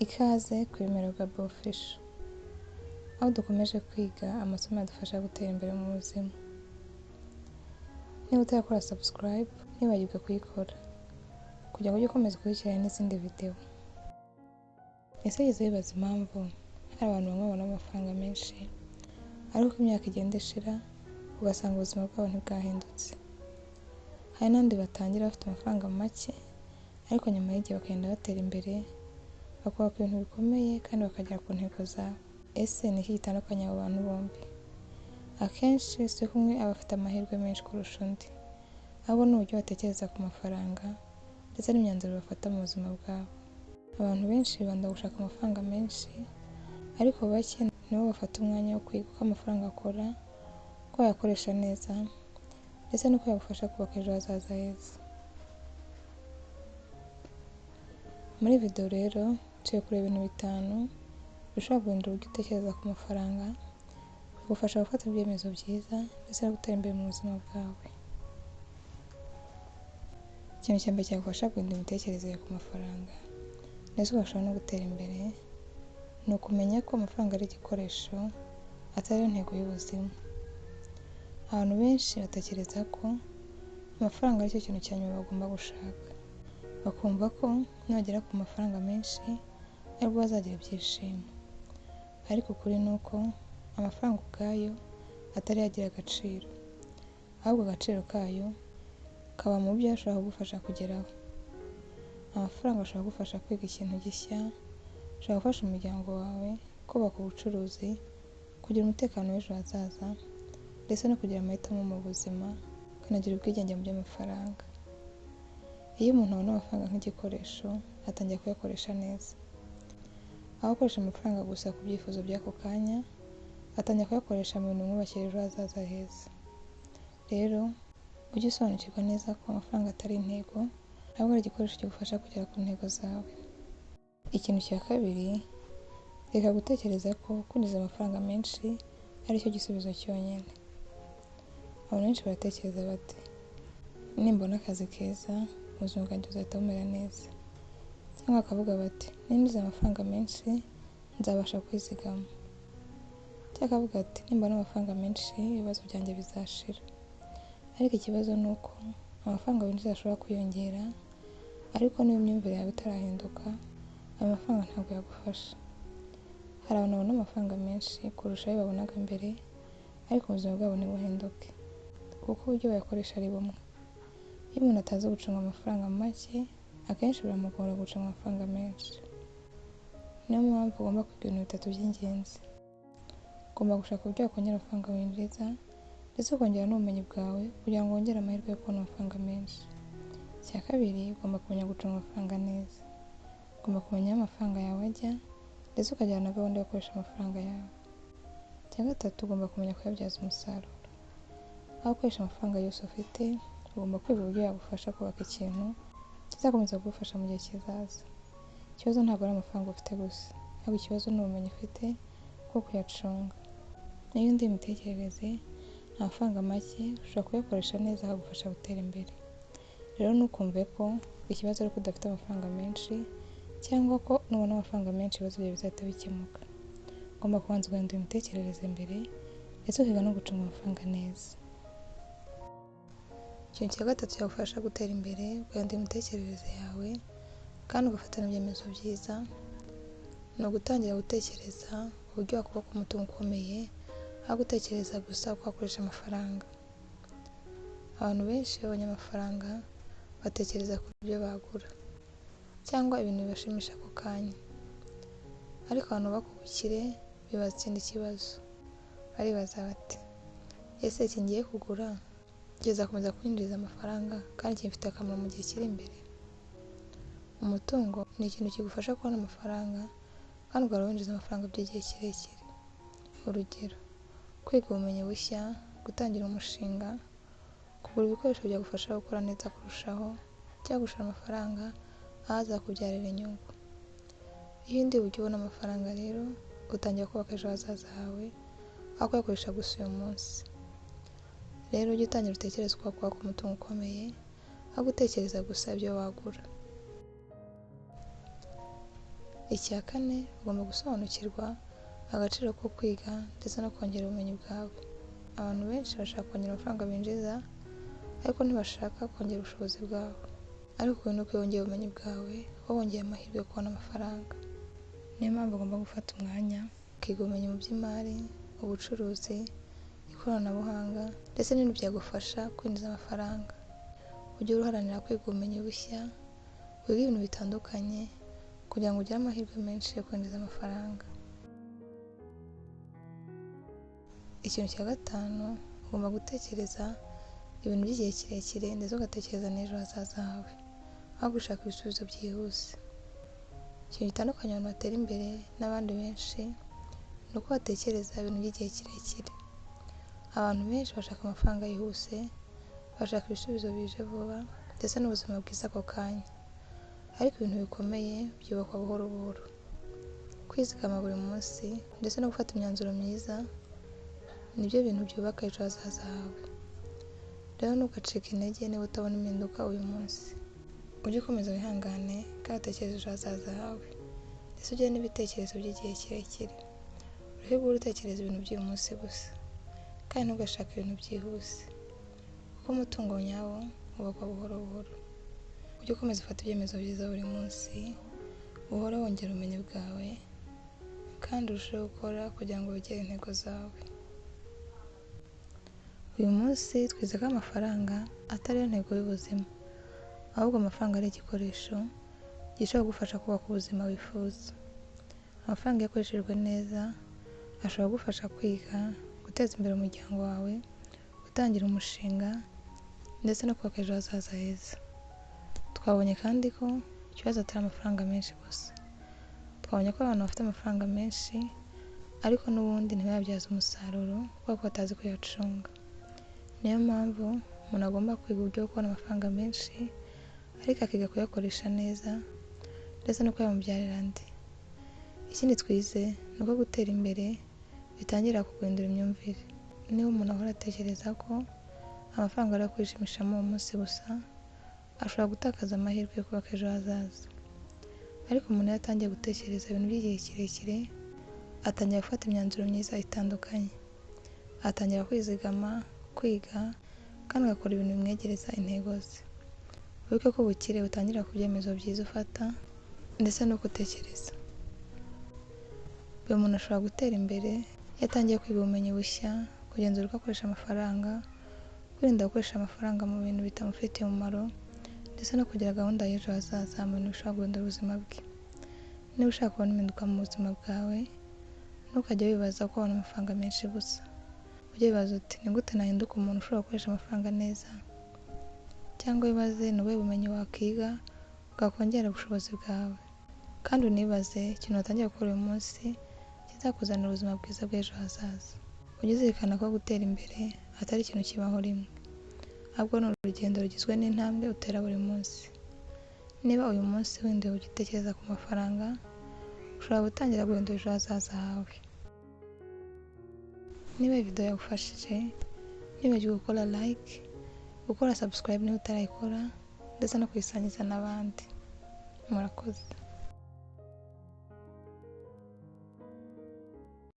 Ikaze ku bimero bwa Biofish, aho dukomeje kwiga amasomo adufasha gutera imbere mu buzima. Niba utarakora subscribe, ntibagirwe kuyikora kugira ngo ujye ukomeza gukurikirana n'izindi video. Ese wigeze wibaza impamvu hari abantu bamwe babona amafaranga menshi ariko imyaka igenda ishira ugasanga ubuzima bwabo ntibwahindutse? Hari n'abandi batangira bafite amafaranga make ariko nyuma y'igihe bakagenda batera imbere, bakubaka ibintu bikomeye kandi bakagera ku ntego zabo. Ese ni iki gitandukanya abo bantu bombi? Akenshi si ko umwe aba afite amahirwe menshi kurusha undi, ahubwo ni uburyo batekereza ku mafaranga ndetse n'imyanzuro bafata mu buzima bwabo. Abantu benshi bibanda gushaka amafaranga menshi, ariko bake nibo bafata umwanya wo kwiga uko amafaranga akora, uko yakoresha neza ndetse n'uko yagufasha kubaka ejo hazaza heza. Muri video rero tugiye kureba ibintu 5 bishobora guhindura uburyo utekereza ku mafaranga, bigufasha gufata ibyemezo byiza ndetse no gutera imbere mu buzima bwawe. Ikintu cya mbere cyagufasha guhindura imitekerereze ku mafaranga ndetse ugashobora no gutera imbere, ni ukumenya ko amafaranga ari igikoresho atari intego y'ubuzima. Abantu benshi batekereza ko amafaranga ari cyo kintu cya nyuma bagomba gushaka, bakumva ko nibagera ku mafaranga menshi aribwo bazagira ibyishimo. Ariko ukuri ni uko amafaranga ubwayo atari yagira agaciro, ahubwo agaciro kayo kaba mu byo ashobora kugufasha kugeraho. Amafaranga ashobora kugufasha kwiga ikintu gishya, ashobora gufasha umuryango wawe kubaka ubucuruzi, kugira umutekano w'ejo hazaza ndetse no kugira amahitamo mu buzima, ukanagira ubwigenge mu by'amafaranga. Iyo umuntu abona amafaranga nk'igikoresho, atangira kuyakoresha neza. Aho gukoresha amafaranga gusa ku byifuzo by'ako kanya, atangira kuyakoresha mu bintu bimwubakira ejo hazaza heza. Rero ujye usobanukirwa neza ko amafaranga atari intego, ahubwo ari igikoresho kigufasha kugera ku ntego zawe. Ikintu cya kabiri, reka gutekereza ko kwinjiza amafaranga menshi ari cyo gisubizo cyonyine. Abantu benshi baratekereza bati, nimbona akazi keza ubuzima bwanjye buzahita bumera neza, cyangwa bakavuga bati, ninjiza amafaranga menshi nzabasha kwizigama, cyangwa akavuga ati, nimbona amafaranga menshi ibibazo byanjye bizashira. Ariko ikibazo ni uko amafaranga winjiza ashobora kwiyongera, ariko niba imyumvire yawe itarahinduka, ayo mafaranga ntabwo yagufasha. Hari abantu babona amafaranga menshi kurusha ayo babonaga mbere, ariko ubuzima bwabo ntibuhinduke kuko uburyo bayakoresha ari bumwe. Iyo umuntu atazi gucunga amafaranga make, akenshi biramugora gucunga amafaranga menshi. Niyo mpamvu ugomba kwiga ibintu 3 by'ingenzi. Ugomba gushaka uburyo wakongera amafaranga winjiza ndetse ukongera n'ubumenyi bwawe kugira ngo wongere amahirwe yo kubona amafaranga menshi. Icya kabiri, ugomba kumenya gucunga amafaranga neza. Ugomba kumenya aho amafaranga yawe ajya ndetse ukagira na gahunda yo gukoresha amafaranga yawe. Icya gatatu, ugomba kumenya kuyabyaza umusaruro. Aho ukoresha amafaranga yose ufite, ugomba kwiga uburyo yagufasha kubaka ikintu kizakomeza kugufasha mu gihe kizaza. Ikibazo ntabwo ari amafaranga ufite gusa, ahubwo ikibazo ni ubumenyi ufite bwo kuyacunga. Niyo ndi imitekerereze, amafaranga make ushobora kuyakoresha neza akagufasha gutera imbere. Rero ntukumve ko ikibazo ari uko udafite amafaranga menshi, cyangwa ko nubona amafaranga menshi ibibazo byawe bizahita bikemuka. Ugomba kubanza guhindura imitekerereze mbere ndetse ukiga no gucunga amafaranga neza. Ikintu cya gatatu cyagufasha gutera imbere, guhindura imitekerereze yawe kandi ugafata n'ibyemezo byiza, ni ugutangira gutekereza uburyo wakubaka umutungo ukomeye, aho gutekereza gusa uko wakoresha amafaranga. Abantu benshi babonye amafaranga batekereza ku byo bagura cyangwa ibintu bibashimisha ako kanya, ariko abantu bakubukire bibaza ikindi kibazo. Baribaza bati, ese iki ngiye kugura kizakomeza kwinjiza amafaranga kandi kimfite akamaro mu gihe kiri imbere? Umutungo ni ikintu kigufasha kubona amafaranga kandi ugahora winjiza amafaranga by'igihe kirekire. Urugero, kwiga ubumenyi bushya, gutangira umushinga, kugura ibikoresho byagufasha gukora neza kurushaho, cyangwa gushora amafaranga aho azakubyarira inyungu. Iyo undi buryo ubona amafaranga rero, utangira kubaka ejo hazaza hawe aho kuyakoresha gusa uyu munsi. Rero ujye utangira utekereza uko wakubaka umutungo ukomeye, aho gutekereza gusa ibyo wagura. Icya kane, ugomba gusobanukirwa agaciro ko kwiga ndetse no kongera ubumenyi bwawe. Abantu benshi bashaka kongera amafaranga binjiza ariko ntibashaka kongera ubushobozi bwabo. Ariko wowe no kwiyongera ubumenyi bwawe wongeye amahirwe yo kubona amafaranga. Niyo mpamvu ugomba gufata umwanya ukiga ubumenyi mu by'imari, ubucuruzi, ikoranabuhanga ndetse n'ibintu byagufasha kwinjiza amafaranga. Ujye uharanira kwiga ubumenyi bushya, wiga ibintu bitandukanye kugira ngo ugire amahirwe menshi yo kwinjiza amafaranga. Ikintu cya gatanu, ugomba gutekereza ibintu by'igihe kirekire ndetse ugatekereza n'ejo hazaza hawe aho gushaka ibisubizo byihuse. Ikintu gitandukanye abantu batera imbere n'abandi benshi ni uko batekereza ibintu by'igihe kirekire. Abantu benshi bashaka amafaranga yihuse, bashaka ibisubizo bije vuba ndetse n'ubuzima bwiza ako kanya. Ariko ibintu bikomeye byubakwa buhoro buhoro. Kwizigama buri munsi ndetse no gufata imyanzuro myiza nibyo bintu byubaka ejo hazaza hawe. Rero ntugacike intege niba utabona impinduka uyu munsi. Ujye ukomeza wihangane kandi utekereze ejo hazaza hawe ndetse ugire n'ibitekerezo by'igihe kirekire. Ureke guhora utekereza ibintu by'uyu munsi gusa kandi ntugashake ibintu byihuse kuko umutungo nyawo wubakwa buhoro buhoro. Ujye ukomeza ufata ibyemezo byiza buri munsi, uhore wongera ubumenyi bwawe kandi urusheho gukora kugira ngo wegere intego zawe. Uyu munsi twize ko amafaranga atari yo ntego y'ubuzima, ahubwo amafaranga ari igikoresho gishobora kugufasha kubaka ubuzima wifuza. Amafaranga iyo akoreshejwe neza ashobora kugufasha kwiga, guteza imbere umuryango wawe, gutangira umushinga ndetse no kubaka ejo hazaza heza. Twabonye kandi ko ikibazo atari amafaranga menshi gusa. Twabonye ko abantu bafite amafaranga menshi ariko n'ubundi ntibayabyaze umusaruro kubera ko batazi kuyacunga. Niyo mpamvu umuntu agomba kwiga uburyo bwo kubona amafaranga menshi ariko akiga kuyakoresha neza ndetse no kuyamubyarira andi. Ikindi twize ni uko gutera imbere bitangira kuguhindura imyumvire. Niba umuntu ahora atekereza ko amafaranga ari ayo kwishimishamo uwo munsi gusa, ashobora gutakaza amahirwe yo kubaka ejo hazaza. Ariko umuntu iyo atangiye gutekereza ibintu by'igihe kirekire, atangira gufata imyanzuro myiza itandukanye. Atangira kwizigama, kwiga kandi agakora ibintu bimwegereza intego ze. Wibuke ko ubukire butangira ku byemezo byiza ufata ndetse no gutekereza. Buri muntu ashobora gutera imbere iyo atangiye kwiga ubumenyi bushya, kugenzura uko akoresha amafaranga, kwirinda gukoresha amafaranga mu bintu bitamufitiye umumaro ndetse no kugira gahunda y'ejo hazaza mu bintu bishobora guhindura ubuzima bwe. Niba ushaka kubona impinduka mu buzima bwawe, ntukajye wibaza ko wabona amafaranga menshi gusa. Ujye wibaza uti ni gute nahinduka umuntu ushobora gukoresha amafaranga neza? Cyangwa wibaze ni ubuhe bumenyi wakwiga bwakongera ubushobozi bwawe. Kandi unibaze ikintu watangiye gukora uyu munsi kizakuzanira ubuzima bwiza bw'ejo hazaza. Ujye uzirikana ko gutera imbere atari ikintu kibaho rimwe, ahubwo ni urugendo rugizwe n'intambwe utera buri munsi. Niba uyu munsi winduye ugitekereza ku mafaranga, ushobora gutangira guhindura ejo hazaza hawe. Niba iyi video yagufashije, ntibagirwe gukora like, gukora subscribe niba utarayikora ndetse no kuyisangiza n'abandi. Murakoze.